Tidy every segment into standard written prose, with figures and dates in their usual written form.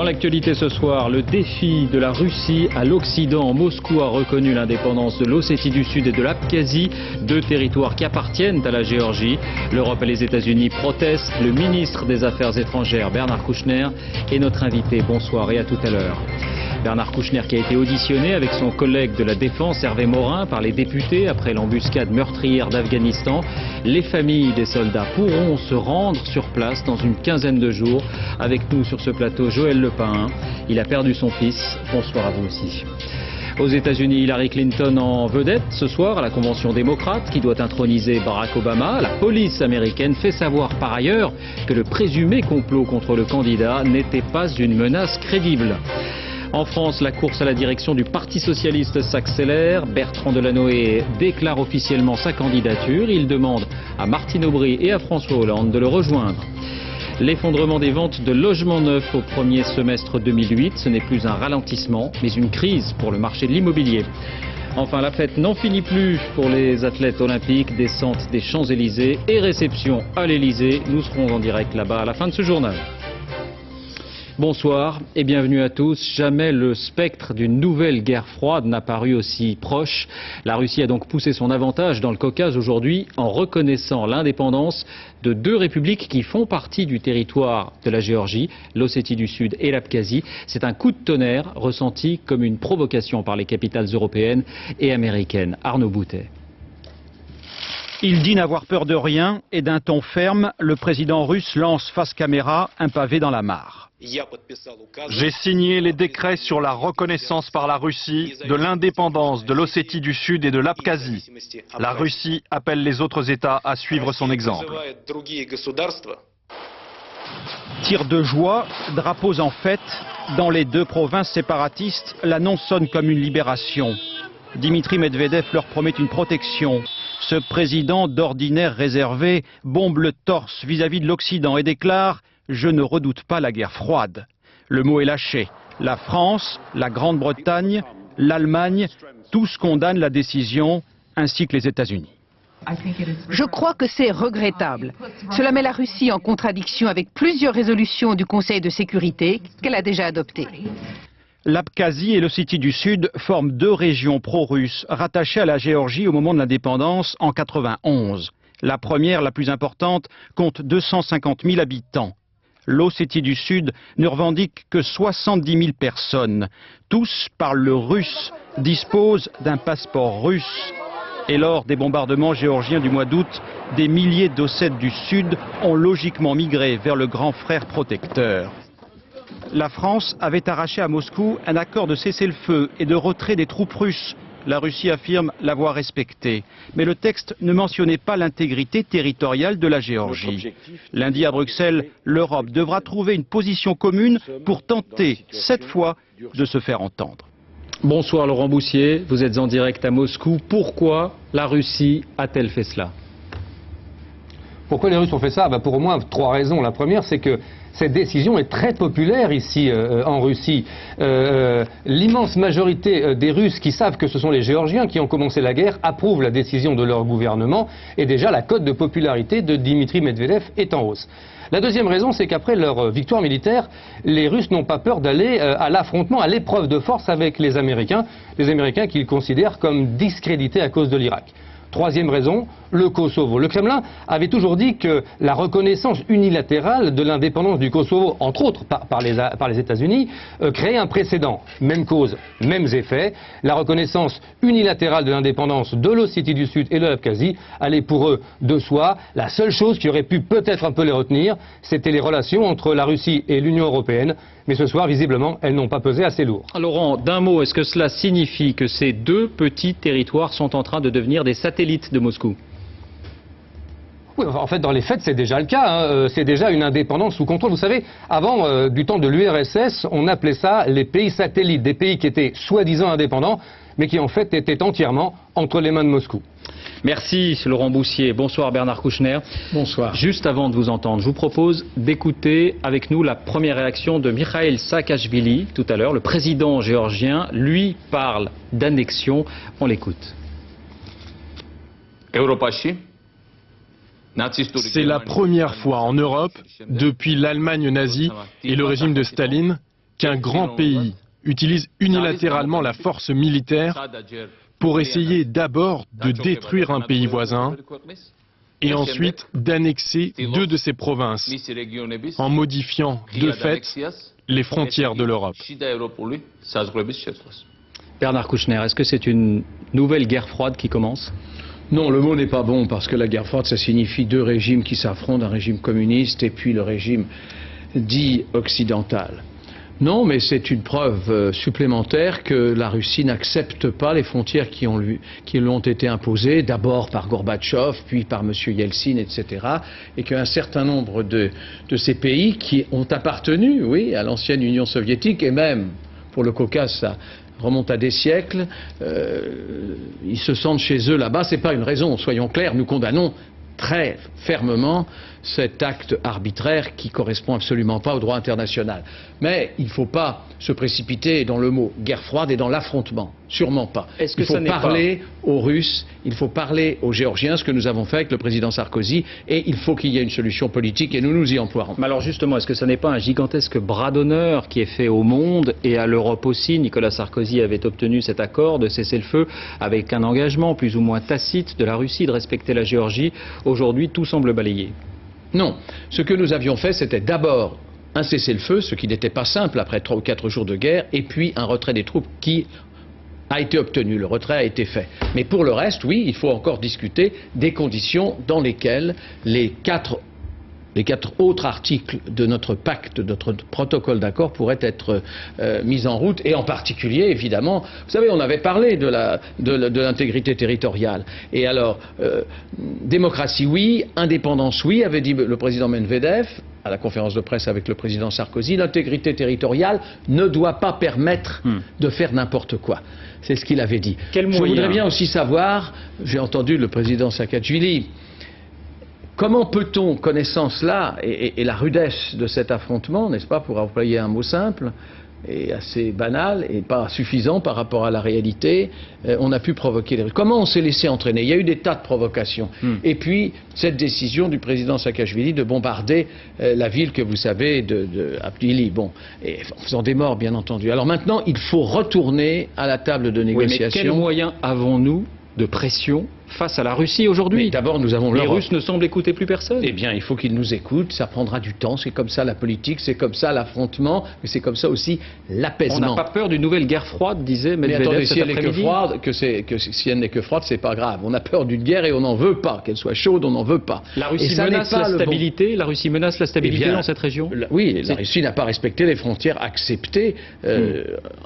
Dans l'actualité ce soir, le défi de la Russie à l'Occident. Moscou a reconnu l'indépendance de l'Ossétie du Sud et de l'Abkhazie, deux territoires qui appartiennent à la Géorgie. L'Europe et les États-Unis protestent. Le ministre des Affaires étrangères, Bernard Kouchner, est notre invité. Bonsoir et à tout à l'heure. Bernard Kouchner qui a été auditionné avec son collègue de la Défense, Hervé Morin, par les députés après l'embuscade meurtrière d'Afghanistan. Les familles des soldats pourront se rendre sur place dans une quinzaine de jours. Avec nous sur ce plateau, Joël Lepin. Il a perdu son fils. Bonsoir à vous aussi. Aux États-Unis, Hillary Clinton en vedette ce soir à la Convention démocrate qui doit introniser Barack Obama. La police américaine fait savoir par ailleurs que le présumé complot contre le candidat n'était pas une menace crédible. En France, la course à la direction du Parti socialiste s'accélère. Bertrand Delanoë déclare officiellement sa candidature. Il demande à Martine Aubry et à François Hollande de le rejoindre. L'effondrement des ventes de logements neufs au premier semestre 2008, ce n'est plus un ralentissement, mais une crise pour le marché de l'immobilier. Enfin, la fête n'en finit plus pour les athlètes olympiques. Descente des Champs-Élysées et réception à l'Élysée. Nous serons en direct là-bas à la fin de ce journal. Bonsoir et bienvenue à tous. Jamais le spectre d'une nouvelle guerre froide n'a paru aussi proche. La Russie a donc poussé son avantage dans le Caucase aujourd'hui en reconnaissant l'indépendance de deux républiques qui font partie du territoire de la Géorgie, l'Ossétie du Sud et l'Abkhazie. C'est un coup de tonnerre ressenti comme une provocation par les capitales européennes et américaines. Arnaud Boutet. Il dit n'avoir peur de rien et d'un ton ferme, le président russe lance face caméra un pavé dans la mare. J'ai signé les décrets sur la reconnaissance par la Russie de l'indépendance de l'Ossétie du Sud et de l'Abkhazie. La Russie appelle les autres États à suivre son exemple. Tir de joie, drapeaux en fête, dans les deux provinces séparatistes, l'annonce sonne comme une libération. Dimitri Medvedev leur promet une protection. Ce président d'ordinaire réservé bombe le torse vis-à-vis de l'Occident et déclare « Je ne redoute pas la guerre froide ». Le mot est lâché. La France, la Grande-Bretagne, l'Allemagne, tous condamnent la décision, ainsi que les États-Unis. Je crois que c'est regrettable. Cela met la Russie en contradiction avec plusieurs résolutions du Conseil de sécurité qu'elle a déjà adoptées. L'Abkhazie et l'Ossétie du Sud forment deux régions pro-russes rattachées à la Géorgie au moment de l'indépendance en 1991. La première, la plus importante, compte 250 000 habitants. L'Ossétie du Sud ne revendique que 70 000 personnes. Tous parlent le russe, disposent d'un passeport russe. Et lors des bombardements géorgiens du mois d'août, des milliers d'Ossètes du Sud ont logiquement migré vers le grand frère protecteur. La France avait arraché à Moscou un accord de cessez-le-feu et de retrait des troupes russes. La Russie affirme l'avoir respecté. Mais le texte ne mentionnait pas l'intégrité territoriale de la Géorgie. Lundi à Bruxelles, l'Europe devra trouver une position commune pour tenter, cette fois, de se faire entendre. Bonsoir Laurent Boussier, vous êtes en direct à Moscou. Pourquoi la Russie a-t-elle fait cela? Pourquoi les Russes ont fait ça? Pour au moins trois raisons. La première, c'est que cette décision est très populaire ici en Russie. L'immense majorité des Russes qui savent que ce sont les Géorgiens qui ont commencé la guerre approuvent la décision de leur gouvernement et déjà la cote de popularité de Dimitri Medvedev est en hausse. La deuxième raison, c'est qu'après leur victoire militaire, les Russes n'ont pas peur d'aller à l'affrontement, à l'épreuve de force avec les Américains qu'ils considèrent comme discrédités à cause de l'Irak. Troisième raison, le Kosovo. Le Kremlin avait toujours dit que la reconnaissance unilatérale de l'indépendance du Kosovo, entre autres par les États-Unis, créait un précédent. Même cause, mêmes effets. La reconnaissance unilatérale de l'indépendance de l'Ossétie du Sud et de l'Abkhazie allait pour eux de soi. La seule chose qui aurait pu peut-être un peu les retenir, c'était les relations entre la Russie et l'Union européenne. Mais ce soir, visiblement, elles n'ont pas pesé assez lourd. Laurent, d'un mot, est-ce que cela signifie que ces deux petits territoires sont en train de devenir des satellites de Moscou? Oui, en fait, dans les faits, c'est déjà le cas. C'est déjà une indépendance sous contrôle. Vous savez, avant, du temps de l'URSS, on appelait ça les pays satellites, des pays qui étaient soi-disant indépendants, mais qui en fait étaient entièrement entre les mains de Moscou. Merci Laurent Boussier. Bonsoir Bernard Kouchner. Bonsoir. Juste avant de vous entendre, je vous propose d'écouter avec nous la première réaction de Mikhail Saakashvili tout à l'heure. Le président géorgien, lui, parle d'annexion. On l'écoute. C'est la première fois en Europe, depuis l'Allemagne nazie et le régime de Staline, qu'un grand pays utilise unilatéralement la force militaire pour essayer d'abord de détruire un pays voisin et ensuite d'annexer deux de ses provinces, en modifiant de fait les frontières de l'Europe. Bernard Kouchner, est-ce que c'est une nouvelle guerre froide qui commence ? Non, le mot n'est pas bon parce que la guerre froide, ça signifie deux régimes qui s'affrontent, un régime communiste et puis le régime dit occidental. Non, mais c'est une preuve supplémentaire que la Russie n'accepte pas les frontières qui lui ont été imposées, d'abord par Gorbatchev, puis par M. Yeltsin, etc. Et qu'un certain nombre de ces pays qui ont appartenu, oui, à l'ancienne Union soviétique, et même pour le Caucase, ça remonte à des siècles, ils se sentent chez eux là-bas. C'est pas une raison, soyons clairs, nous condamnons très fermement cet acte arbitraire qui correspond absolument pas au droit international. Mais il ne faut pas se précipiter dans le mot guerre froide et dans l'affrontement. Sûrement pas. Il faut parler aux Russes, il faut parler aux Géorgiens, ce que nous avons fait avec le président Sarkozy, et il faut qu'il y ait une solution politique et nous nous y emploierons. Mais alors justement, est-ce que ça n'est pas un gigantesque bras d'honneur qui est fait au monde et à l'Europe aussi? Nicolas Sarkozy avait obtenu cet accord de cessez-le-feu avec un engagement plus ou moins tacite de la Russie de respecter la Géorgie. Aujourd'hui, tout semble balayé. Non. Ce que nous avions fait, c'était d'abord un cessez-le-feu, ce qui n'était pas simple après 3 ou 4 jours de guerre, et puis un retrait des troupes qui a été obtenu, le retrait a été fait. Mais pour le reste, oui, il faut encore discuter des conditions dans lesquelles les quatre autres articles de notre pacte, de notre protocole d'accord pourraient être mis en route, et en particulier, évidemment, vous savez, on avait parlé de l'intégrité territoriale. Et alors, démocratie oui, indépendance oui, avait dit le président Medvedev, à la conférence de presse avec le président Sarkozy, l'intégrité territoriale ne doit pas permettre de faire n'importe quoi. C'est ce qu'il avait dit. Je voudrais bien aussi savoir, j'ai entendu le président Saakashvili, comment peut-on, connaissant cela et la rudesse de cet affrontement, n'est-ce pas, pour employer un mot simple et assez banal et pas suffisant par rapport à la réalité, on a pu provoquer les Russes. Comment on s'est laissé entraîner? Il y a eu des tas de provocations. Et puis, cette décision du président Saakashvili de bombarder la ville que vous savez de Abdili, bon, et en faisant des morts, bien entendu. Alors maintenant, il faut retourner à la table de négociation. Oui, mais quels moyens avons-nous de pression face à la Russie aujourd'hui? D'abord, nous avons l'Europe. Les Russes ne semblent écouter plus personne. Eh bien, il faut qu'ils nous écoutent, ça prendra du temps, c'est comme ça la politique, c'est comme ça l'affrontement, mais c'est comme ça aussi l'apaisement. On n'a pas peur d'une nouvelle guerre froide, disait Medvedev. Mais attendez, cet après-midi. si elle n'est que froide, c'est pas grave. On a peur d'une guerre et on n'en veut pas. Qu'elle soit chaude, on n'en veut pas. La Russie menace la stabilité, la Russie menace la stabilité dans cette région. Oui, la Russie n'a pas respecté les frontières acceptées,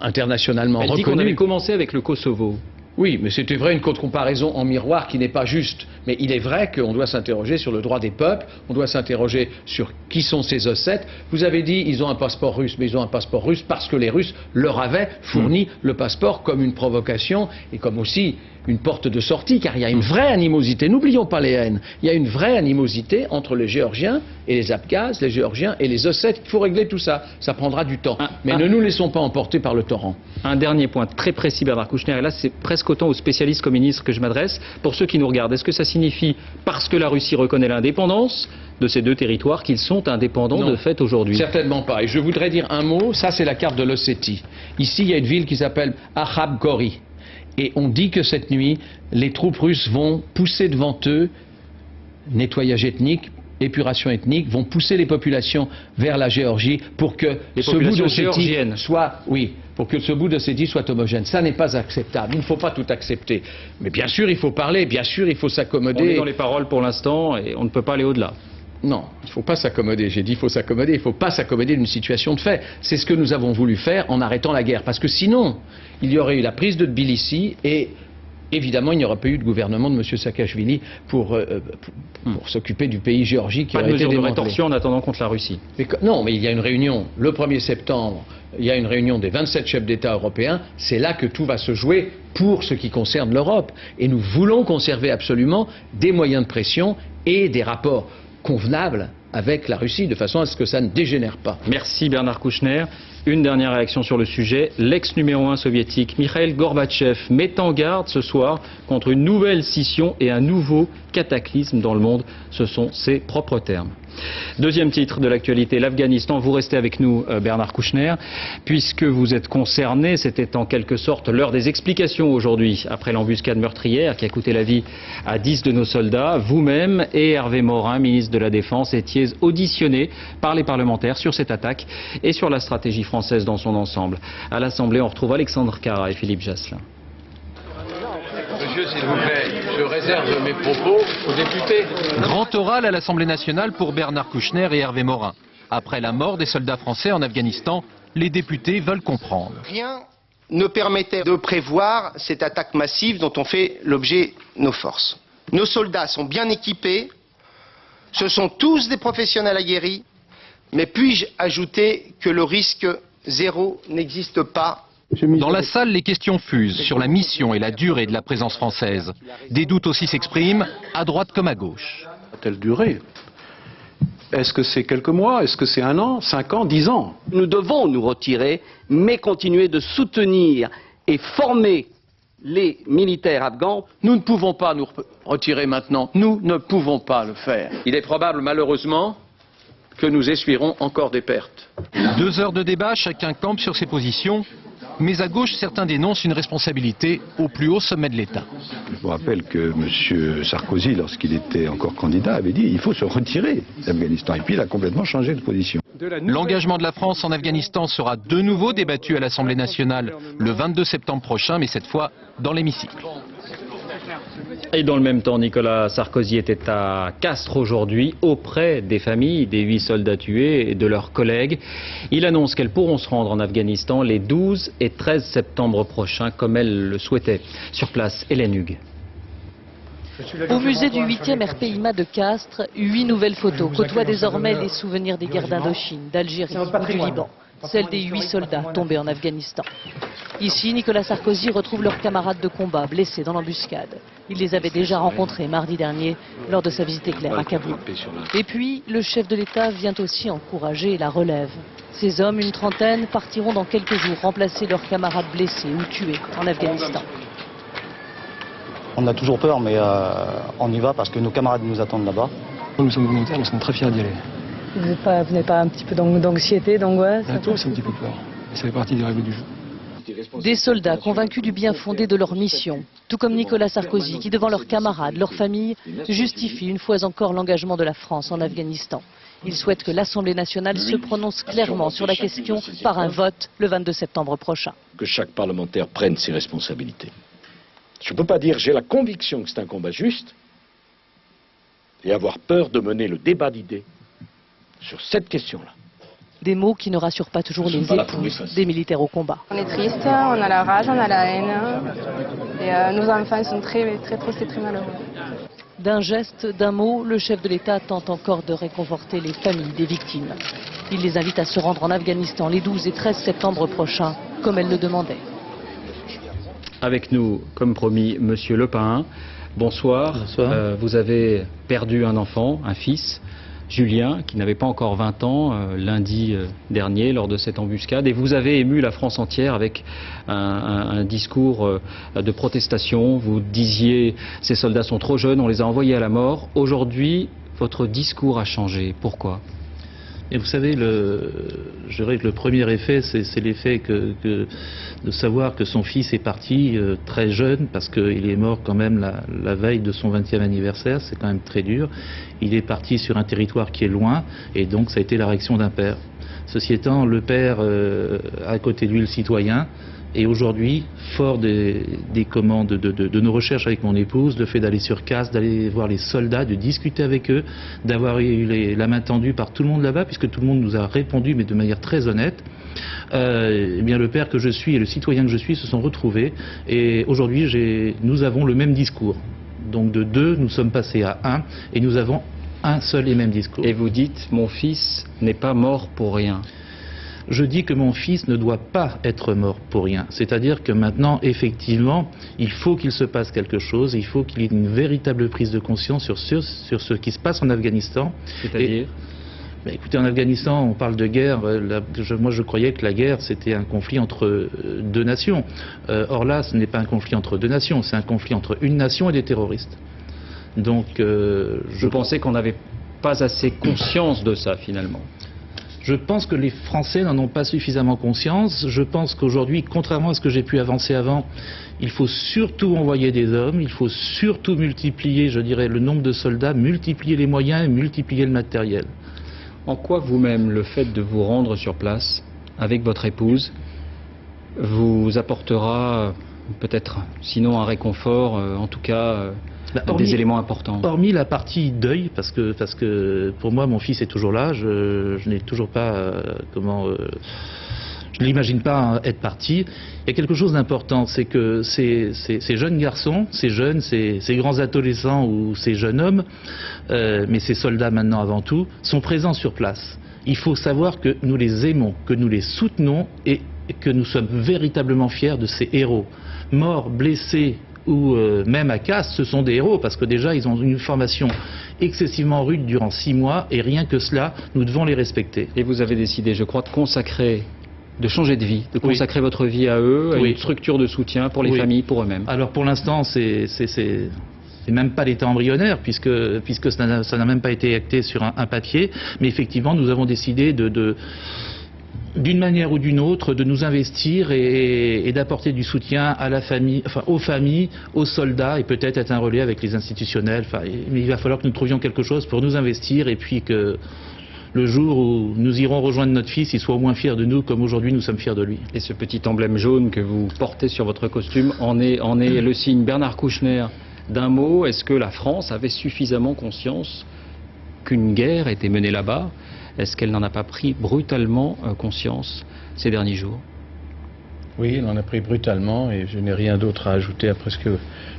internationalement reconnues. Elle dit qu'on avait commencé avec le Kosovo. Oui, mais c'était vrai, une comparaison en miroir qui n'est pas juste. Mais il est vrai qu'on doit s'interroger sur le droit des peuples, on doit s'interroger sur qui sont ces Ossètes. Vous avez dit, ils ont un passeport russe, mais ils ont un passeport russe parce que les Russes leur avaient fourni le passeport comme une provocation et comme aussi une porte de sortie, car il y a une vraie animosité. N'oublions pas les haines. Il y a une vraie animosité entre les Géorgiens et les Abkhazes, les Géorgiens et les Ossètes. Il faut régler tout ça. Ça prendra du temps. Mais ne nous laissons pas emporter par le torrent. Un dernier point très précis, Bernard Kouchner, et là c'est presque autant aux spécialistes qu'aux ministres que je m'adresse. Pour ceux qui nous regardent, est-ce que ça signifie, parce que la Russie reconnaît l'indépendance de ces deux territoires, qu'ils sont indépendants de fait aujourd'hui? Certainement pas. Et je voudrais dire un mot, ça c'est la carte de l'Ossétie. Ici il y a une ville qui s'appelle Akhabgori. Et on dit que cette nuit, les troupes russes vont pousser devant eux, nettoyage ethnique, épuration ethnique, vont pousser les populations vers la Géorgie pour que ce bout d'Ossétie soit, pour que ce bout d'Ossétie soit homogène. Ça n'est pas acceptable. Il ne faut pas tout accepter. Mais bien sûr, il faut parler, bien sûr, il faut s'accommoder. On est dans les paroles pour l'instant et on ne peut pas aller au-delà. Non, il ne faut pas s'accommoder. J'ai dit il faut s'accommoder, il ne faut pas s'accommoder d'une situation de fait. C'est ce que nous avons voulu faire en arrêtant la guerre. Parce que sinon, il y aurait eu la prise de Tbilissi et évidemment, il n'y aurait pas eu de gouvernement de M. Saakashvili pour s'occuper du pays Géorgie qui aurait été démantelé. Pas de mesure de rétorsion en attendant contre la Russie. Non, mais il y a une réunion le 1er septembre. Il y a une réunion des 27 chefs d'État européens. C'est là que tout va se jouer pour ce qui concerne l'Europe. Et nous voulons conserver absolument des moyens de pression et des rapports convenable avec la Russie, de façon à ce que ça ne dégénère pas. Merci Bernard Kouchner. Une dernière réaction sur le sujet. L'ex numéro 1 soviétique, Mikhail Gorbatchev, met en garde ce soir contre une nouvelle scission et un nouveau cataclysme dans le monde. Ce sont ses propres termes. Deuxième titre de l'actualité, l'Afghanistan. Vous restez avec nous, Bernard Kouchner, puisque vous êtes concerné. C'était en quelque sorte l'heure des explications aujourd'hui, après l'embuscade meurtrière qui a coûté la vie à 10 de nos soldats. Vous-même et Hervé Morin, ministre de la Défense, étiez auditionnés par les parlementaires sur cette attaque et sur la stratégie française dans son ensemble. À l'Assemblée, on retrouve Alexandre Cara et Philippe Jasselin. Monsieur, s'il vous plaît, je réserve mes propos aux députés. Grand oral à l'Assemblée nationale pour Bernard Kouchner et Hervé Morin. Après la mort des soldats français en Afghanistan, les députés veulent comprendre. Rien ne permettait de prévoir cette attaque massive dont ont fait l'objet nos forces. Nos soldats sont bien équipés, ce sont tous des professionnels aguerris, mais puis-je ajouter que le risque zéro n'existe pas? Dans la salle, les questions fusent sur la mission et la durée de la présence française. Des doutes aussi s'expriment, à droite comme à gauche. Telle durée? Est-ce que c'est quelques mois? Est-ce que c'est 1 an, 5 ans, 10 ans? Nous devons nous retirer, mais continuer de soutenir et former les militaires afghans. Nous ne pouvons pas nous retirer maintenant. Nous ne pouvons pas le faire. Il est probable, malheureusement, que nous essuierons encore des pertes. 2 heures de débat, chacun campe sur ses positions. Mais à gauche, certains dénoncent une responsabilité au plus haut sommet de l'État. Je vous rappelle que M. Sarkozy, lorsqu'il était encore candidat, avait dit qu'il faut se retirer d'Afghanistan. Et puis il a complètement changé de position. L'engagement de la France en Afghanistan sera de nouveau débattu à l'Assemblée nationale le 22 septembre prochain, mais cette fois dans l'hémicycle. Et dans le même temps, Nicolas Sarkozy était à Castres aujourd'hui, auprès des familles des 8 soldats tués et de leurs collègues. Il annonce qu'elles pourront se rendre en Afghanistan les 12 et 13 septembre prochains, comme elles le souhaitaient. Sur place, Hélène Hugues. Au musée du 8e RPIMA de Castres, 8 nouvelles photos côtoient désormais les souvenirs des guerres d'Indochine, d'Algérie ou du Liban. Celle des 8 soldats tombés en Afghanistan. Ici, Nicolas Sarkozy retrouve leurs camarades de combat blessés dans l'embuscade. Il les avait déjà rencontrés mardi dernier lors de sa visite éclair à Kaboul. Et puis, le chef de l'État vient aussi encourager la relève. Ces hommes, une trentaine, partiront dans quelques jours remplacer leurs camarades blessés ou tués en Afghanistan. On a toujours peur, mais on y va parce que nos camarades nous attendent là-bas. Nous sommes volontaires, nous sommes très fiers d'y aller. Vous n'êtes pas un petit peu d'anxiété, d'angoisse? On a tous un petit peu peur. Ça fait partie des règles du jeu. Des soldats convaincus du bien fondé de leur mission, tout comme Nicolas Sarkozy, qui devant leurs camarades, leurs familles, justifie une fois encore l'engagement de la France en Afghanistan. Il souhaite que l'Assemblée nationale se prononce clairement sur la question par un vote le 22 septembre prochain. Que chaque parlementaire prenne ses responsabilités. Je ne peux pas dire j'ai la conviction que c'est un combat juste et avoir peur de mener le débat d'idées sur cette question-là. Des mots qui ne rassurent pas toujours les épouses des militaires au combat. On est triste, on a la rage, on a la haine et nos enfants sont très tristes et très malheureux. D'un geste, d'un mot, le chef de l'État tente encore de réconforter les familles des victimes. Il les invite à se rendre en Afghanistan les 12 et 13 septembre prochains, comme elles le demandaient. Avec nous, comme promis, Monsieur Lepin. Bonsoir. Bonsoir. Vous avez perdu un enfant, un fils, Julien, qui n'avait pas encore 20 ans, lundi dernier, lors de cette embuscade. Et vous avez ému la France entière avec un discours de protestation. Vous disiez, ces soldats sont trop jeunes, on les a envoyés à la mort. Aujourd'hui, votre discours a changé. Pourquoi ? Et vous savez, je dirais que le premier effet, c'est l'effet de savoir que son fils est parti très jeune, parce qu'il est mort quand même la veille de son 20e anniversaire, c'est quand même très dur. Il est parti sur un territoire qui est loin, et donc ça a été la réaction d'un père. Ceci étant, le père a à côté de lui le citoyen, et aujourd'hui, fort des commandes de nos recherches avec mon épouse, le fait d'aller sur Castres, d'aller voir les soldats, de discuter avec eux, d'avoir eu la main tendue par tout le monde là-bas, puisque tout le monde nous a répondu, mais de manière très honnête, eh bien le père que je suis et le citoyen que je suis se sont retrouvés, et aujourd'hui nous avons le même discours. Donc de 2, nous sommes passés à 1, et nous avons un seul et même discours. Et vous dites, mon fils n'est pas mort pour rien. Je dis que mon fils ne doit pas être mort pour rien. C'est-à-dire que maintenant, effectivement, il faut qu'il se passe quelque chose, il faut qu'il y ait une véritable prise de conscience sur ce qui se passe en Afghanistan. C'est-à-dire ? Écoutez, en Afghanistan, on parle de guerre. Moi, je croyais que la guerre, c'était un conflit entre 2 nations. Or là, ce n'est pas un conflit entre 2 nations, c'est un conflit entre une nation et des terroristes. Donc, je pensais qu'on n'avait pas assez conscience de ça finalement? Je pense que les Français n'en ont pas suffisamment conscience. Je pense qu'aujourd'hui, contrairement à ce que j'ai pu avancer avant, il faut surtout envoyer des hommes, il faut surtout multiplier, je dirais, le nombre de soldats, multiplier les moyens et multiplier le matériel. En quoi vous-même, le fait de vous rendre sur place avec votre épouse, vous apportera peut-être, sinon un réconfort, en tout cas des éléments importants? Hormis la partie deuil, parce que pour moi mon fils est toujours là, je n'ai toujours pas je ne l'imagine pas être parti. Il y a quelque chose d'important, c'est que ces jeunes garçons, ces grands adolescents ou ces jeunes hommes, mais ces soldats maintenant avant tout, sont présents sur place. Il faut savoir que nous les aimons, que nous les soutenons et que nous sommes véritablement fiers de ces héros. Morts, blessés ou même à Castres, ce sont des héros parce que déjà ils ont une formation excessivement rude durant 6 mois et rien que cela, nous devons les respecter. Et vous avez décidé, je crois, de changer de vie, de consacrer votre vie à eux, à une structure de soutien pour les familles, pour eux-mêmes. Alors pour l'instant, c'est même pas l'état embryonnaire puisque ça n'a même pas été acté sur un papier, mais effectivement nous avons décidé d'une manière ou d'une autre, de nous investir et d'apporter du soutien à la famille, enfin aux familles, aux soldats et peut-être être un relais avec les institutionnels. Mais il va falloir que nous trouvions quelque chose pour nous investir et puis que le jour où nous irons rejoindre notre fils, il soit au moins fier de nous comme aujourd'hui nous sommes fiers de lui. Et ce petit emblème jaune que vous portez sur votre costume en est le signe. Bernard Kouchner, d'un mot, est-ce que la France avait suffisamment conscience qu'une guerre était menée là-bas? Est-ce qu'elle n'en a pas pris brutalement conscience ces derniers jours? Oui, elle en a pris brutalement et je n'ai rien d'autre à ajouter après ce que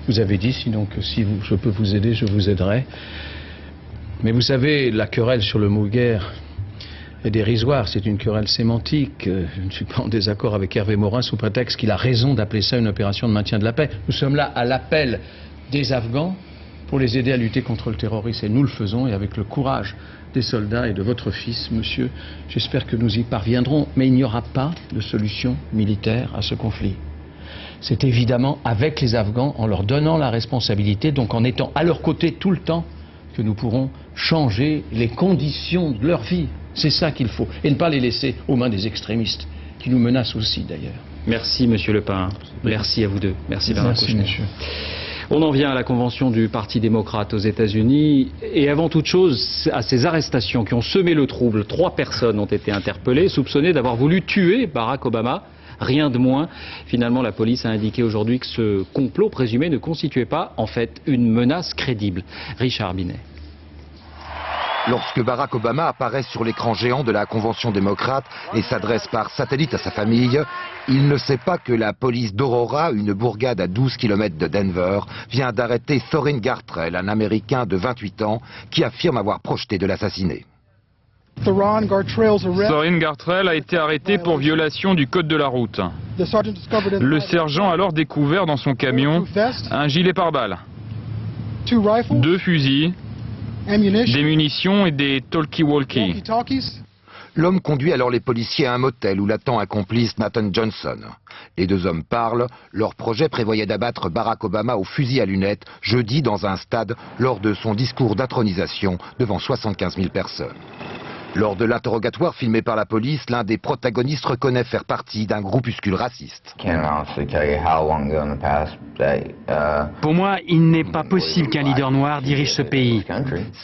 vous avez dit, sinon que si je peux vous aider, je vous aiderai. Mais vous savez, la querelle sur le mot guerre est dérisoire, c'est une querelle sémantique. Je ne suis pas en désaccord avec Hervé Morin sous prétexte qu'il a raison d'appeler ça une opération de maintien de la paix. Nous sommes là à l'appel des Afghans pour les aider à lutter contre le terrorisme et nous le faisons et avec le courage des soldats et de votre fils, monsieur, j'espère que nous y parviendrons, mais il n'y aura pas de solution militaire à ce conflit. C'est évidemment avec les Afghans, en leur donnant la responsabilité, donc en étant à leur côté tout le temps, que nous pourrons changer les conditions de leur vie. C'est ça qu'il faut, et ne pas les laisser aux mains des extrémistes, qui nous menacent aussi d'ailleurs. Merci monsieur Lepin, merci à vous deux. Merci Bernard Kouchner. Monsieur. On en vient à la convention du Parti démocrate aux États-Unis et avant toute chose à ces arrestations qui ont semé le trouble. 3 personnes ont été interpellées, soupçonnées d'avoir voulu tuer Barack Obama. Rien de moins. Finalement, la police a indiqué aujourd'hui que ce complot présumé ne constituait pas, en fait, une menace crédible. Richard Binet. Lorsque Barack Obama apparaît sur l'écran géant de la Convention démocrate et s'adresse par satellite à sa famille, il ne sait pas que la police d'Aurora, une bourgade à 12 km de Denver, vient d'arrêter Thorin Gartrell, un Américain de 28 ans, qui affirme avoir projeté de l'assassiner. Thorin Gartrell a été arrêté pour violation du code de la route. Le sergent a alors découvert dans son camion un gilet pare-balles, 2 fusils, des munitions et des talkie-walkie. L'homme conduit alors les policiers à un motel où l'attend un complice, Nathan Johnson. Les 2 hommes parlent. Leur projet prévoyait d'abattre Barack Obama au fusil à lunettes jeudi dans un stade lors de son discours d'intronisation devant 75 000 personnes. Lors de l'interrogatoire filmé par la police, l'un des protagonistes reconnaît faire partie d'un groupuscule raciste. Pour moi, il n'est pas possible qu'un leader noir dirige ce pays.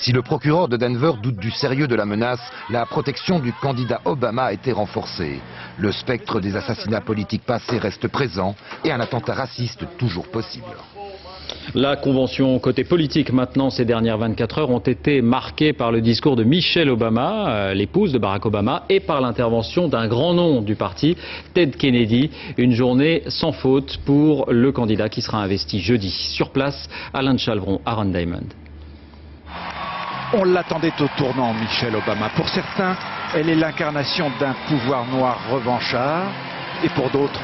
Si le procureur de Denver doute du sérieux de la menace, la protection du candidat Obama a été renforcée. Le spectre des assassinats politiques passés reste présent et un attentat raciste toujours possible. La convention côté politique maintenant, ces dernières 24 heures, ont été marquées par le discours de Michelle Obama, l'épouse de Barack Obama, et par l'intervention d'un grand nom du parti, Ted Kennedy. Une journée sans faute pour le candidat qui sera investi jeudi. Sur place, Alain de Chalvron, Aaron Diamond. On l'attendait au tournant, Michelle Obama. Pour certains, elle est l'incarnation d'un pouvoir noir revanchard, et pour d'autres,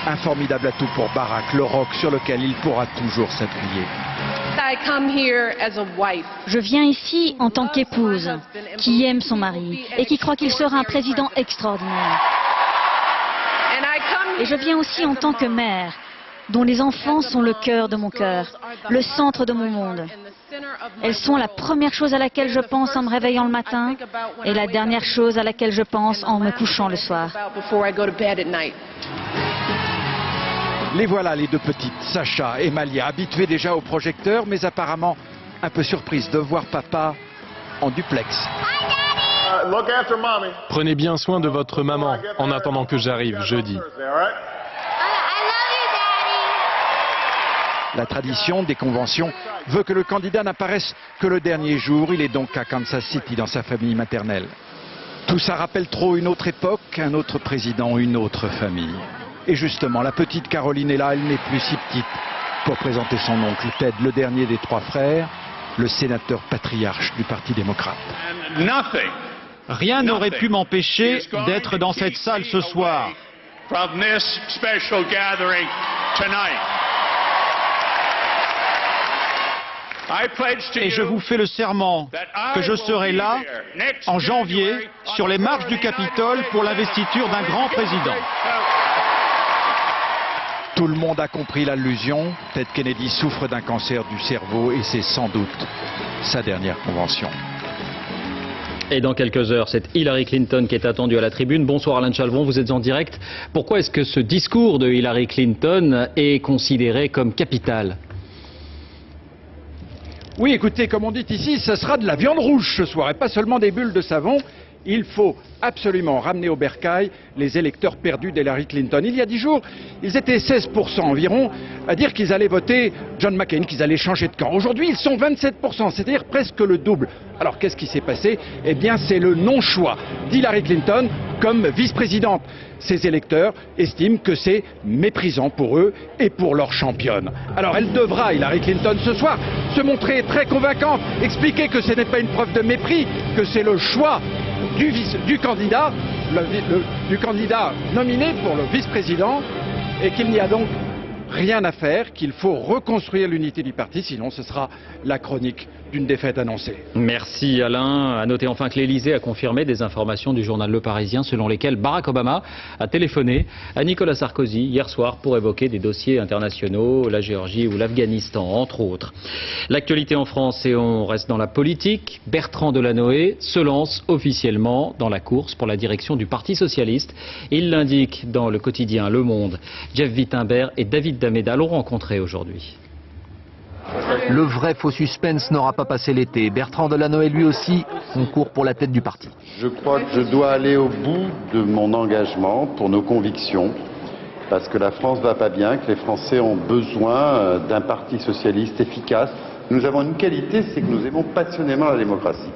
un formidable atout pour Barack, le roc sur lequel il pourra toujours s'appuyer. Je viens ici en tant qu'épouse, qui aime son mari et qui croit qu'il sera un président extraordinaire. Et je viens aussi en tant que mère, dont les enfants sont le cœur de mon cœur, le centre de mon monde. Elles sont la première chose à laquelle je pense en me réveillant le matin et la dernière chose à laquelle je pense en me couchant le soir. Les voilà, les deux petites, Sacha et Malia, habituées déjà au projecteur, mais apparemment un peu surprises de voir papa en duplex. Prenez bien soin de votre maman en attendant que j'arrive jeudi. La tradition des conventions veut que le candidat n'apparaisse que le dernier jour. Il est donc à Kansas City dans sa famille maternelle. Tout ça rappelle trop une autre époque, un autre président, une autre famille. Et justement, la petite Caroline est là, elle n'est plus si petite, pour présenter son oncle Ted, le dernier des trois frères, le sénateur patriarche du Parti démocrate. Rien n'aurait pu m'empêcher d'être dans cette salle ce soir. Et je vous fais le serment que je serai là en janvier sur les marches du Capitole pour l'investiture d'un grand président. Tout le monde a compris l'allusion. Ted Kennedy souffre d'un cancer du cerveau et c'est sans doute sa dernière convention. Et dans quelques heures, c'est Hillary Clinton qui est attendue à la tribune. Bonsoir Alain Chalvon, vous êtes en direct. Pourquoi est-ce que ce discours de Hillary Clinton est considéré comme capital ? Oui, écoutez, comme on dit ici, ce sera de la viande rouge ce soir et pas seulement des bulles de savon. Il faut absolument ramener au bercail les électeurs perdus d'Hillary Clinton. Il y a 10 jours, ils étaient 16% environ à dire qu'ils allaient voter John McCain, qu'ils allaient changer de camp. Aujourd'hui, ils sont 27%, c'est-à-dire presque le double. Alors qu'est-ce qui s'est passé? Eh bien, c'est le non-choix d'Hillary Clinton comme vice-présidente. Ces électeurs estiment que c'est méprisant pour eux et pour leur championne. Alors elle devra, Hillary Clinton, ce soir, se montrer très convaincante, expliquer que ce n'est pas une preuve de mépris, que c'est le choix du candidat nominé pour le vice-président et qu'il n'y a donc rien à faire, qu'il faut reconstruire l'unité du parti, sinon ce sera la chronique d'une défaite annoncée. Merci Alain. À noter enfin que l'Elysée a confirmé des informations du journal Le Parisien selon lesquelles Barack Obama a téléphoné à Nicolas Sarkozy hier soir pour évoquer des dossiers internationaux, la Géorgie ou l'Afghanistan entre autres. L'actualité en France, et on reste dans la politique, Bertrand Delanoë se lance officiellement dans la course pour la direction du Parti Socialiste. Il l'indique dans le quotidien Le Monde. Jeff Wittenberg et David Dameda l'ont rencontré aujourd'hui. Le vrai faux suspense n'aura pas passé l'été. Bertrand Delanoë, lui aussi, concourt pour la tête du parti. Je crois que je dois aller au bout de mon engagement pour nos convictions, parce que la France va pas bien, que les Français ont besoin d'un parti socialiste efficace. Nous avons une qualité, c'est que nous aimons passionnément la démocratie.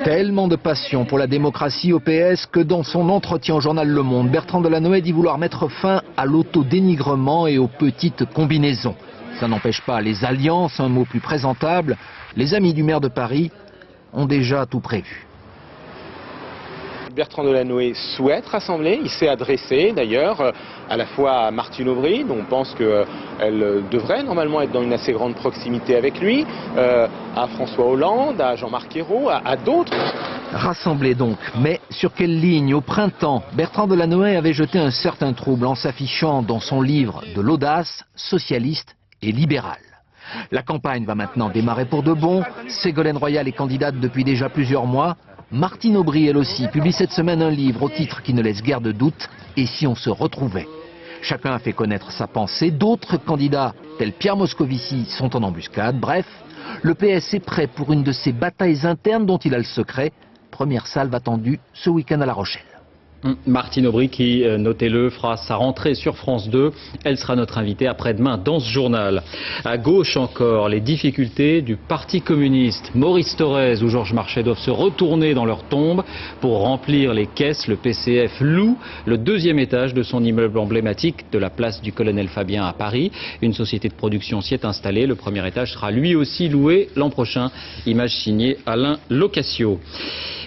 Tellement de passion pour la démocratie au PS que dans son entretien au journal Le Monde, Bertrand Delanoë dit vouloir mettre fin à l'autodénigrement et aux petites combinaisons. Ça n'empêche pas les alliances, un mot plus présentable. Les amis du maire de Paris ont déjà tout prévu. Bertrand Delanoë souhaite rassembler, il s'est adressé d'ailleurs à la fois à Martine Aubry, dont on pense qu'elle devrait normalement être dans une assez grande proximité avec lui, à François Hollande, à Jean-Marc Ayrault, à d'autres. Rassembler donc, mais sur quelle ligne? Au printemps, Bertrand Delanoë avait jeté un certain trouble en s'affichant dans son livre de l'audace socialiste et libérale. La campagne va maintenant démarrer pour de bon. Ségolène Royal est candidate depuis déjà plusieurs mois. Martine Aubry, elle aussi, publie cette semaine un livre au titre qui ne laisse guère de doute. Et si on se retrouvait? Chacun a fait connaître sa pensée. D'autres candidats, tels Pierre Moscovici, sont en embuscade. Bref, le PS est prêt pour une de ces batailles internes dont il a le secret. Première salve attendue ce week-end à La Rochelle. Martine Aubry qui, notez-le, fera sa rentrée sur France 2. Elle sera notre invitée après-demain dans ce journal. À gauche encore, les difficultés du Parti communiste. Maurice Thorez ou Georges Marchais doivent se retourner dans leur tombe pour remplir les caisses. Le PCF loue le deuxième étage de son immeuble emblématique de la place du Colonel Fabien à Paris. Une société de production s'y est installée. Le premier étage sera lui aussi loué l'an prochain. Image signée Alain Locasio.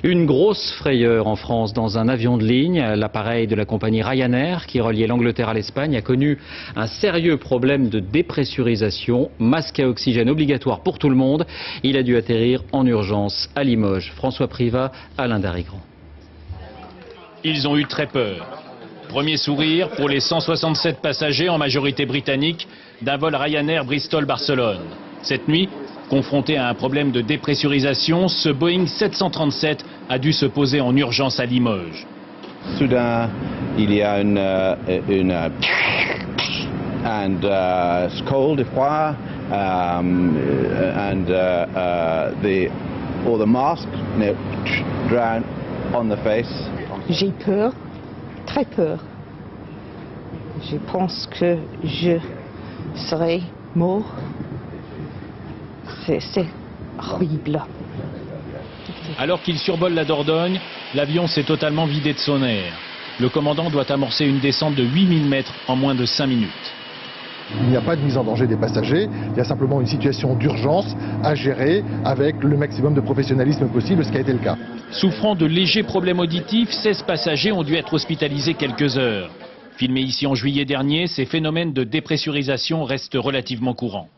Une grosse frayeur en France dans un avion de ligne. L'appareil de la compagnie Ryanair qui reliait l'Angleterre à l'Espagne a connu un sérieux problème de dépressurisation. Masque à oxygène obligatoire pour tout le monde. Il a dû atterrir en urgence à Limoges. François Privat, Alain Darigrand. Ils ont eu très peur. Premier sourire pour les 167 passagers, en majorité britanniques, d'un vol Ryanair Bristol-Barcelone. Cette nuit, Confronté à un problème de dépressurisation, ce Boeing 737 a dû se poser en urgence à Limoges. Soudain, il y a une cold, froid, and the mask drown on the face. J'ai peur, très peur. Je pense que je serai mort. C'est horrible. Alors qu'il survole la Dordogne, l'avion s'est totalement vidé de son air. Le commandant doit amorcer une descente de 8000 mètres en moins de 5 minutes. Il n'y a pas de mise en danger des passagers, il y a simplement une situation d'urgence à gérer avec le maximum de professionnalisme possible, ce qui a été le cas. Souffrant de légers problèmes auditifs, 16 passagers ont dû être hospitalisés quelques heures. Filmés ici en juillet dernier, ces phénomènes de dépressurisation restent relativement courants.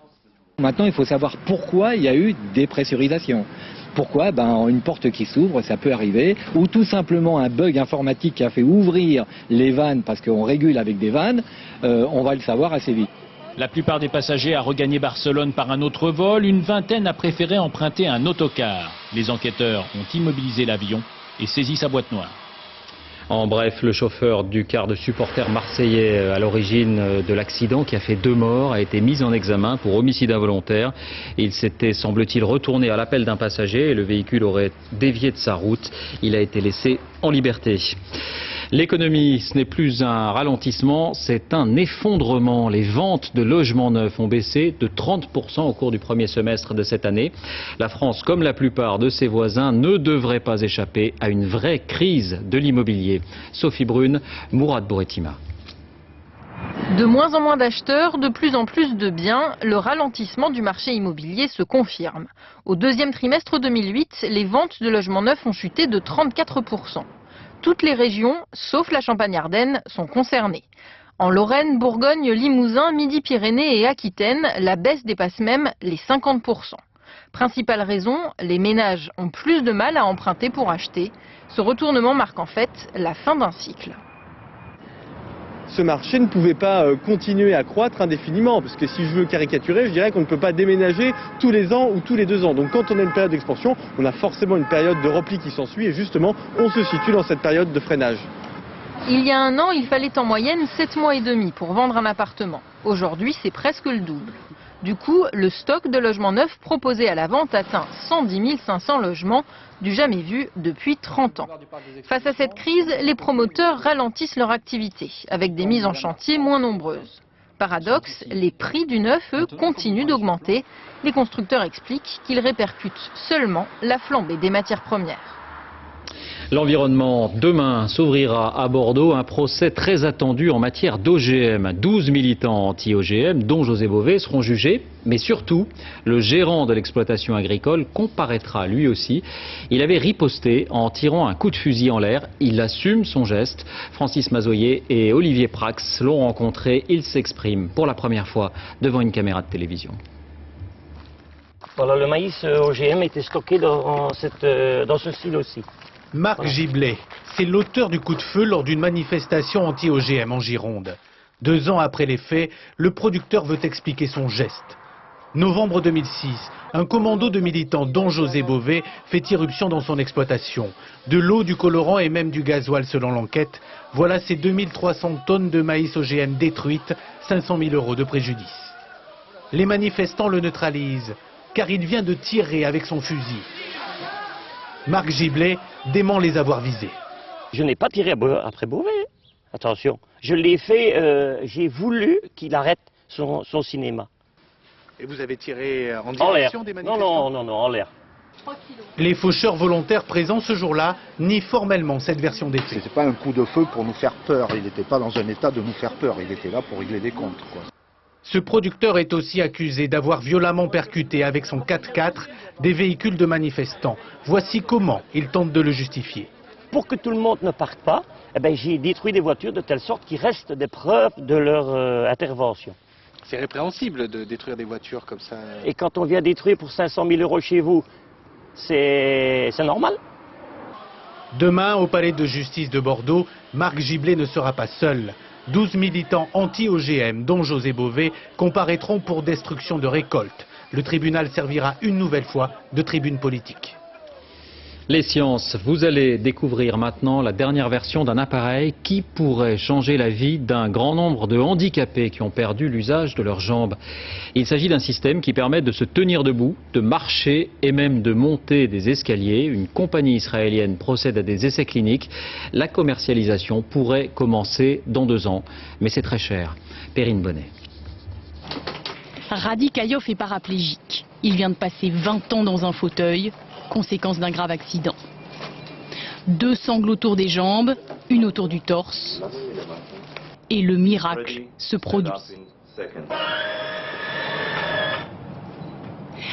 Maintenant, il faut savoir pourquoi il y a eu dépressurisation. Pourquoi? Une porte qui s'ouvre, ça peut arriver, ou tout simplement un bug informatique qui a fait ouvrir les vannes parce qu'on régule avec des vannes, on va le savoir assez vite. La plupart des passagers a regagné Barcelone par un autre vol, une vingtaine a préféré emprunter un autocar. Les enquêteurs ont immobilisé l'avion et saisi sa boîte noire. En bref, le chauffeur du car de supporters marseillais à l'origine de l'accident qui a fait 2 morts a été mis en examen pour homicide involontaire. Il s'était, semble-t-il, retourné à l'appel d'un passager et le véhicule aurait dévié de sa route. Il a été laissé en liberté. L'économie, ce n'est plus un ralentissement, c'est un effondrement. Les ventes de logements neufs ont baissé de 30% au cours du premier semestre de cette année. La France, comme la plupart de ses voisins, ne devrait pas échapper à une vraie crise de l'immobilier. Sophie Brune, Mourad Bouretima. De moins en moins d'acheteurs, de plus en plus de biens, le ralentissement du marché immobilier se confirme. Au deuxième trimestre 2008, les ventes de logements neufs ont chuté de 34%. Toutes les régions, sauf la Champagne-Ardenne, sont concernées. En Lorraine, Bourgogne, Limousin, Midi-Pyrénées et Aquitaine, la baisse dépasse même les 50%. Principale raison, les ménages ont plus de mal à emprunter pour acheter. Ce retournement marque en fait la fin d'un cycle. Ce marché ne pouvait pas continuer à croître indéfiniment, parce que si je veux caricaturer, je dirais qu'on ne peut pas déménager tous les ans ou tous les 2 ans. Donc quand on a une période d'expansion, on a forcément une période de repli qui s'ensuit, et justement, on se situe dans cette période de freinage. Il y a un an, il fallait en moyenne 7 mois et demi pour vendre un appartement. Aujourd'hui, c'est presque le double. Du coup, le stock de logements neufs proposé à la vente atteint 110 500 logements, du jamais vu depuis 30 ans. Face à cette crise, les promoteurs ralentissent leur activité, avec des mises en chantier moins nombreuses. Paradoxe, les prix du neuf, eux, continuent d'augmenter. Les constructeurs expliquent qu'ils répercutent seulement la flambée des matières premières. L'environnement, demain s'ouvrira à Bordeaux un procès très attendu en matière d'OGM. 12 militants anti-OGM, dont José Bové, seront jugés. Mais surtout, le gérant de l'exploitation agricole comparaîtra lui aussi. Il avait riposté en tirant un coup de fusil en l'air. Il assume son geste. Francis Mazoyer et Olivier Prax l'ont rencontré. Ils s'expriment pour la première fois devant une caméra de télévision. Voilà, le maïs OGM était stocké dans ce silo-ci. Marc Giblet, c'est l'auteur du coup de feu lors d'une manifestation anti-OGM en Gironde. 2 ans après les faits, le producteur veut expliquer son geste. Novembre 2006, un commando de militants dont José Bové fait irruption dans son exploitation. De l'eau, du colorant et même du gasoil selon l'enquête. Voilà ces 2300 tonnes de maïs OGM détruites, 500 000 € de préjudice. Les manifestants le neutralisent, car il vient de tirer avec son fusil. Marc Giblet dément les avoir visés. Je n'ai pas tiré après Bové, attention. Je l'ai fait, j'ai voulu qu'il arrête son cinéma. Et vous avez tiré en direction des manifestants? Non, en l'air. Les faucheurs volontaires présents ce jour-là nient formellement cette version des faits. Ce n'était pas un coup de feu pour nous faire peur, il n'était pas dans un état de nous faire peur, il était là pour régler des comptes, quoi. Ce producteur est aussi accusé d'avoir violemment percuté avec son 4x4 des véhicules de manifestants. Voici comment il tente de le justifier. Pour que tout le monde ne parte pas, j'ai détruit des voitures de telle sorte qu'il reste des preuves de leur intervention. C'est répréhensible de détruire des voitures comme ça. Et quand on vient détruire pour 500 000 € chez vous, c'est normal. Demain, au palais de justice de Bordeaux, Marc Giblet ne sera pas seul. 12 militants anti-OGM, dont José Bové, comparaîtront pour destruction de récolte. le tribunal servira une nouvelle fois de tribune politique. Les sciences, vous allez découvrir maintenant la dernière version d'un appareil qui pourrait changer la vie d'un grand nombre de handicapés qui ont perdu l'usage de leurs jambes. Il s'agit d'un système qui permet de se tenir debout, de marcher et même de monter des escaliers. Une compagnie israélienne procède à des essais cliniques. La commercialisation pourrait commencer dans 2 ans, mais c'est très cher. Perrine Bonnet. Radi Kayof est paraplégique. Il vient de passer 20 ans dans un fauteuil, conséquence d'un grave accident. 2 sangles autour des jambes, une autour du torse. Et le miracle se produit.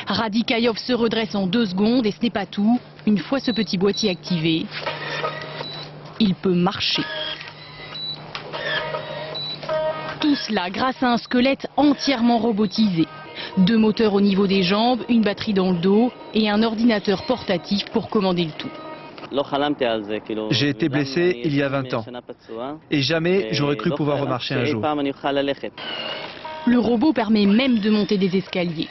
Radi Kayof se redresse en 2 secondes et ce n'est pas tout. Une fois ce petit boîtier activé, il peut marcher. Tout cela grâce à un squelette entièrement robotisé. 2 moteurs au niveau des jambes, une batterie dans le dos et un ordinateur portatif pour commander le tout. J'ai été blessé il y a 20 ans et jamais j'aurais cru pouvoir remarcher un jour. Le robot permet même de monter des escaliers.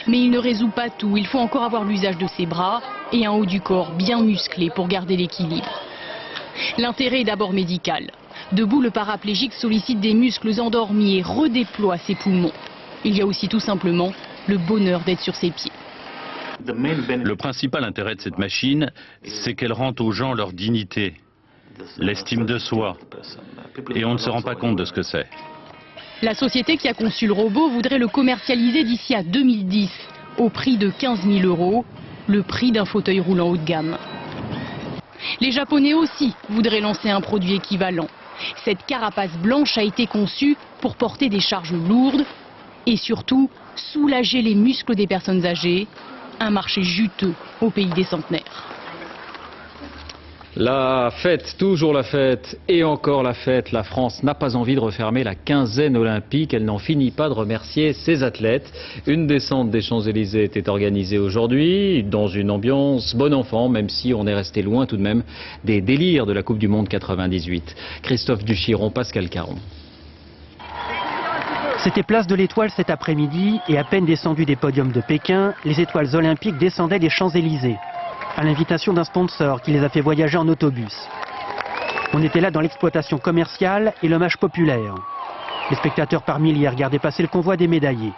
Mais il ne résout pas tout, il faut encore avoir l'usage de ses bras et un haut du corps bien musclé pour garder l'équilibre. L'intérêt est d'abord médical. Debout, le paraplégique sollicite des muscles endormis et redéploie ses poumons. Il y a aussi tout simplement le bonheur d'être sur ses pieds. Le principal intérêt de cette machine, c'est qu'elle rend aux gens leur dignité, l'estime de soi. Et on ne se rend pas compte de ce que c'est. La société qui a conçu le robot voudrait le commercialiser d'ici à 2010, au prix de 15 000 €, le prix d'un fauteuil roulant haut de gamme. Les Japonais aussi voudraient lancer un produit équivalent. Cette carapace blanche a été conçue pour porter des charges lourdes et surtout soulager les muscles des personnes âgées, un marché juteux au pays des centenaires. La fête, toujours la fête et encore la fête. La France n'a pas envie de refermer la quinzaine olympique. Elle n'en finit pas de remercier ses athlètes. Une descente des Champs-Élysées était organisée aujourd'hui dans une ambiance bon enfant, même si on est resté loin tout de même des délires de la Coupe du Monde 98. Christophe Duchiron, Pascal Caron. C'était place de l'Étoile cet après-midi et à peine descendues des podiums de Pékin, les étoiles olympiques descendaient des Champs-Élysées, à l'invitation d'un sponsor qui les a fait voyager en autobus. On était là dans l'exploitation commerciale et l'hommage populaire. Les spectateurs par milliers regardaient passer le convoi des médaillés.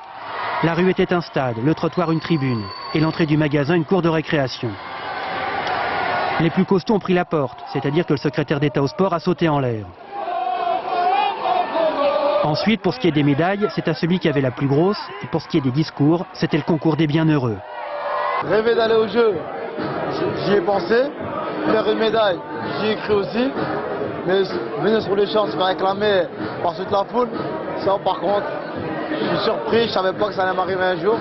La rue était un stade, le trottoir une tribune et l'entrée du magasin une cour de récréation. Les plus costauds ont pris la porte, c'est-à-dire que le secrétaire d'État au sport a sauté en l'air. Ensuite, pour ce qui est des médailles, c'est à celui qui avait la plus grosse. Et pour ce qui est des discours, c'était le concours des bienheureux. Rêver d'aller au jeu, j'y ai pensé. Faire une médaille, j'y ai cru aussi. Mais venir sur les champs, se faire réclamer par toute la foule, ça par contre, je suis surpris, je savais pas que ça allait m'arriver un jour.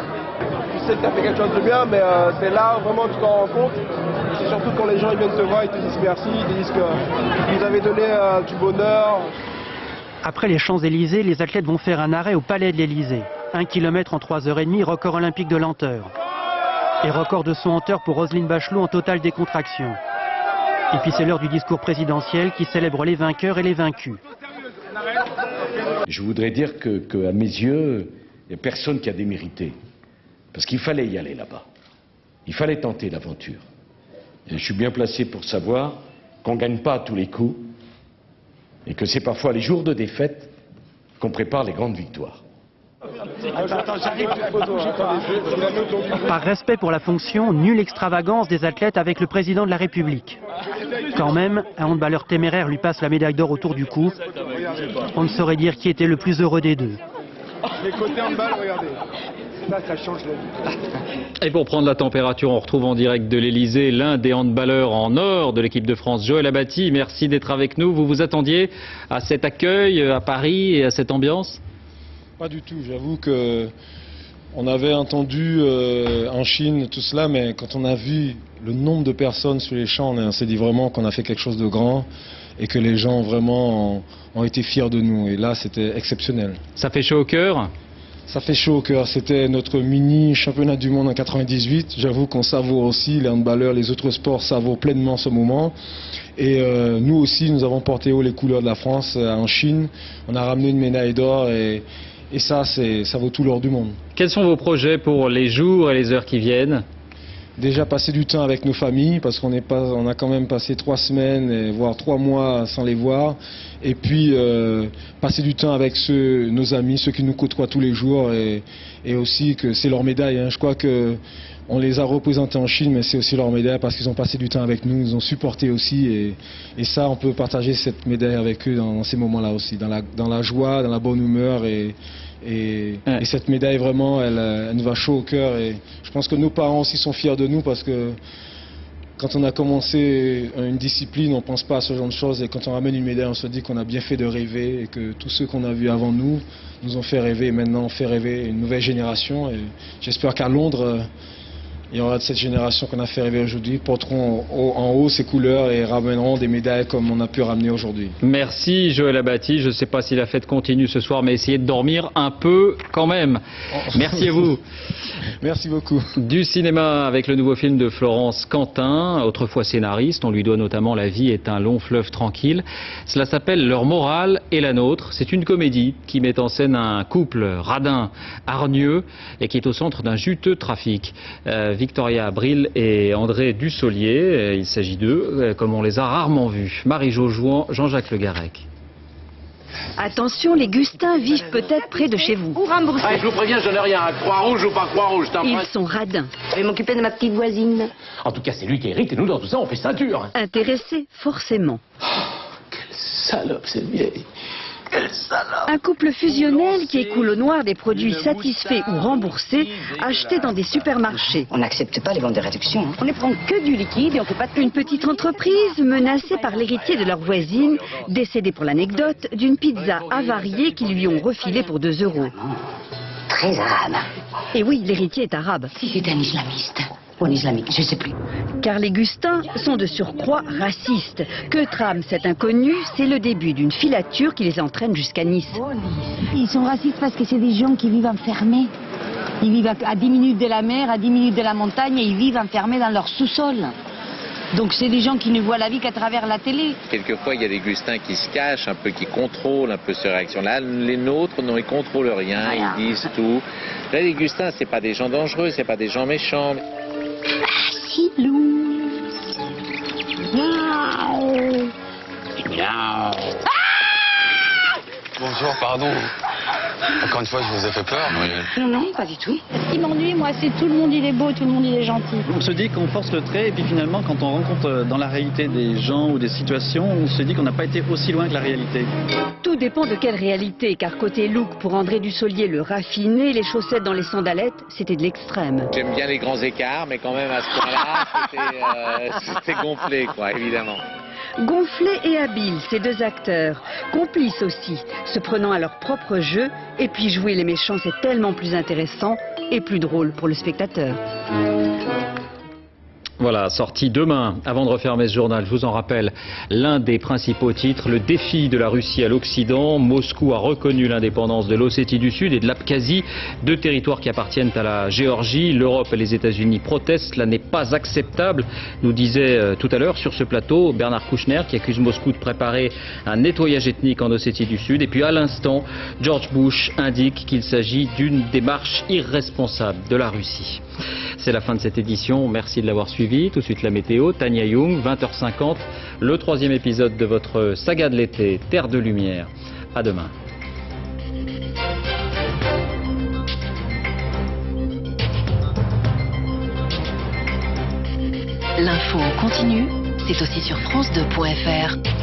Tu sais que tu as fait quelque chose de bien, mais c'est là vraiment que tu t'en rends compte. C'est surtout quand les gens ils viennent te voir, ils te disent merci, ils te disent qu'ils avaient donné du bonheur. Après les Champs-Élysées, les athlètes vont faire un arrêt au Palais de l'Élysée. 1 km en 3h30, record olympique de lenteur. Et record de saut en hauteur pour Roselyne Bachelot en totale décontraction. Et puis c'est l'heure du discours présidentiel qui célèbre les vainqueurs et les vaincus. Je voudrais dire qu'à mes yeux, il n'y a personne qui a démérité. Parce qu'il fallait y aller là-bas. Il fallait tenter l'aventure. Et je suis bien placé pour savoir qu'on ne gagne pas à tous les coups. Et que c'est parfois les jours de défaite qu'on prépare les grandes victoires. Par respect pour la fonction, nulle extravagance des athlètes avec le président de la République. Quand même, un handballeur téméraire lui passe la médaille d'or autour du cou. On ne saurait dire qui était le plus heureux des deux. Les côtés handball, regardez. Là, ça change la vie. Et pour prendre la température, on retrouve en direct de l'Elysée l'un des handballeurs en or de l'équipe de France, Joël Abati. Merci d'être avec nous. Vous vous attendiez à cet accueil à Paris et à cette ambiance? Pas du tout. J'avoue que on avait entendu en Chine tout cela, mais quand on a vu le nombre de personnes sur les champs, on s'est dit vraiment qu'on a fait quelque chose de grand et que les gens vraiment ont été fiers de nous. Et là, c'était exceptionnel. Ça fait chaud au cœur? Ça fait chaud au cœur. C'était notre mini championnat du monde en 98. J'avoue qu'on savoure aussi, les handballeurs, les autres sports savourent pleinement ce moment. Et nous aussi, nous avons porté haut les couleurs de la France en Chine. On a ramené une médaille d'or et Et ça vaut tout l'or du monde. Quels sont vos projets pour les jours et les heures qui viennent? Déjà passer du temps avec nos familles, parce qu'on a quand même passé 3 semaines, voire 3 mois sans les voir. Et puis passer du temps avec nos amis, ceux qui nous côtoient tous les jours, et aussi que c'est leur médaille. Je crois qu'on les a représentés en Chine, mais c'est aussi leur médaille parce qu'ils ont passé du temps avec nous, ils nous ont supportés aussi. Et ça, on peut partager cette médaille avec eux dans ces moments-là aussi, dans la joie, dans la bonne humeur. Et cette médaille, vraiment, elle nous va chaud au cœur. Et je pense que nos parents aussi sont fiers de nous parce que quand on a commencé une discipline, on ne pense pas à ce genre de choses. Et quand on ramène une médaille, on se dit qu'on a bien fait de rêver et que tous ceux qu'on a vus avant nous ont fait rêver. Et maintenant, on fait rêver une nouvelle génération. Et j'espère qu'à Londres, il y aura de cette génération qu'on a fait rêver aujourd'hui, porteront en haut ces couleurs et ramèneront des médailles comme on a pu ramener aujourd'hui. Merci Joël Abati. Je ne sais pas si la fête continue ce soir, mais essayez de dormir un peu quand même. Merci à vous. Merci beaucoup. Du cinéma avec le nouveau film de Florence Quentin, autrefois scénariste. On lui doit notamment La vie est un long fleuve tranquille. Cela s'appelle Leur morale et la nôtre. C'est une comédie qui met en scène un couple radin, hargneux et qui est au centre d'un juteux trafic. Victoria Abril et André Dussolier, il s'agit d'eux, comme on les a rarement vus. Marie-Jo Jouan, Jean-Jacques Le Garec. Attention, les Gustins vivent peut-être près de chez vous. Ou remboursé. Ah, je vous préviens, je n'ai rien. Croix-rouge ou pas Croix-rouge, Ils sont radins. Je vais m'occuper de ma petite voisine. En tout cas, c'est lui qui hérite et nous, dans tout ça, on fait ceinture. Intéressés, forcément. Oh, quelle salope, cette vieille. Quelle salope. Un couple fusionnel qui écoule au noir des produits satisfaits ou remboursés achetés dans des supermarchés. On n'accepte pas les ventes de réduction. On ne prend que du liquide et on ne fait pas de... Une petite entreprise menacée par l'héritier de leur voisine, décédé pour l'anecdote d'une pizza avariée qu'ils lui ont refilée pour 2 €. Très arabe. Et oui, l'héritier est arabe. Si c'était un islamiste. Ou un islamique, je ne sais plus. Car les Gustins sont de surcroît racistes. Que trame cet inconnu? C'est le début d'une filature qui les entraîne jusqu'à Nice. Ils sont racistes parce que c'est des gens qui vivent enfermés. Ils vivent à 10 minutes de la mer, à 10 minutes de la montagne et ils vivent enfermés dans leur sous-sol. Donc c'est des gens qui ne voient la vie qu'à travers la télé. Quelquefois il y a des Gustins qui se cachent, un peu qui contrôlent un peu ces réactions-là. Les nôtres, non, ils contrôlent rien, ils disent tout. Là les Gustins, c'est pas des gens dangereux, c'est pas des gens méchants. Silou. Miaou. Bonjour, pardon. Encore une fois, je vous ai fait peur, Muriel. Non, pas du tout. Ce qui m'ennuie, moi, c'est tout le monde il est beau, tout le monde il est gentil. On se dit qu'on force le trait et puis finalement, quand on rencontre dans la réalité des gens ou des situations, on se dit qu'on n'a pas été aussi loin que la réalité. Tout dépend de quelle réalité, car côté look, pour André Dussolier, le raffiné, les chaussettes dans les sandalettes, c'était de l'extrême. J'aime bien les grands écarts, mais quand même à ce point-là, c'était gonflé, quoi, évidemment. Gonflés et habiles, ces 2 acteurs, complices aussi, se prenant à leur propre jeu, et puis jouer les méchants, c'est tellement plus intéressant et plus drôle pour le spectateur. Voilà, sorti demain. Avant de refermer ce journal, je vous en rappelle l'un des principaux titres, le défi de la Russie à l'Occident. Moscou a reconnu l'indépendance de l'Ossétie du Sud et de l'Abkhazie, 2 territoires qui appartiennent à la Géorgie. L'Europe et les États-Unis protestent, cela n'est pas acceptable, nous disait tout à l'heure sur ce plateau Bernard Kouchner qui accuse Moscou de préparer un nettoyage ethnique en Ossétie du Sud. Et puis à l'instant, George Bush indique qu'il s'agit d'une démarche irresponsable de la Russie. C'est la fin de cette édition, merci de l'avoir suivi. Tout de suite la météo, Tania Young, 20h50, le 3e épisode de votre saga de l'été, Terre de Lumière. À demain. L'info en continu, c'est aussi sur France2.fr.